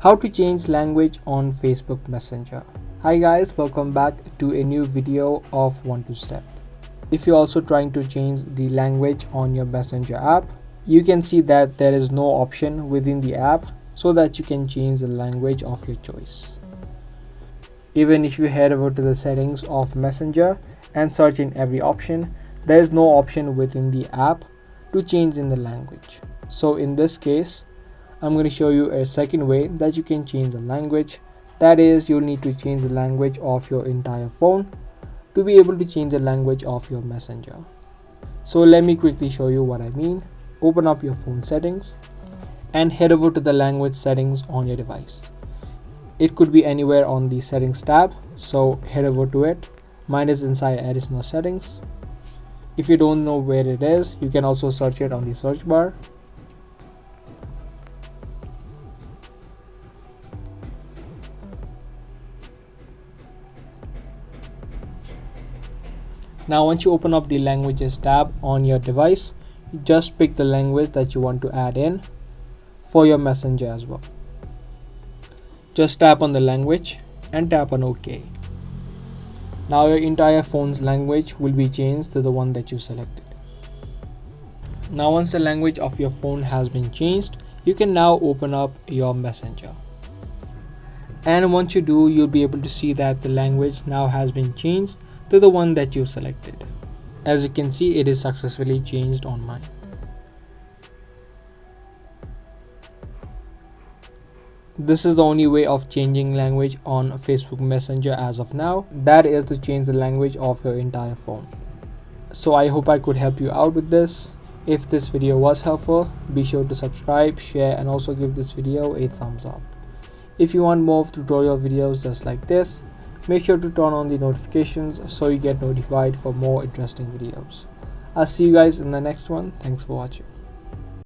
How to change language on Facebook Messenger. Hi guys, welcome back to a new video of 1-2 Step. If you're also trying to change the language on your Messenger app, you can see that there is no option within the app so that you can change the language of your choice. Even if you head over to the settings of Messenger and search in every option, there is no option within the app to change in the language. So in this case, I'm going to show you a second way that you can change the language. That is, you'll need to change the language of your entire phone to be able to change the language of your Messenger. So let me quickly show you what I mean. Open up your phone settings and head over to the language settings on your device. It could be anywhere on the settings tab, so head over to it. Mine is inside additional settings. If you don't know where it is, you can also search it on the search bar. Now once you open up the languages tab on your device, you just pick the language that you want to add in for your Messenger as well. Just tap on the language and tap on OK. Now your entire phone's language will be changed to the one that you selected. Now once the language of your phone has been changed, you can now open up your Messenger. And once you do, you'll be able to see that the language now has been changed to the one that you selected. As you can see, it is successfully changed on mine. This is the only way of changing language on Facebook Messenger as of now. That is to change the language of your entire phone. So I hope I could help you out with this. If this video was helpful, be sure to subscribe, share, and also give this video a thumbs up. If you want more tutorial videos just like this, make sure to turn on the notifications so you get notified for more interesting videos. I'll see you guys in the next one. Thanks for watching.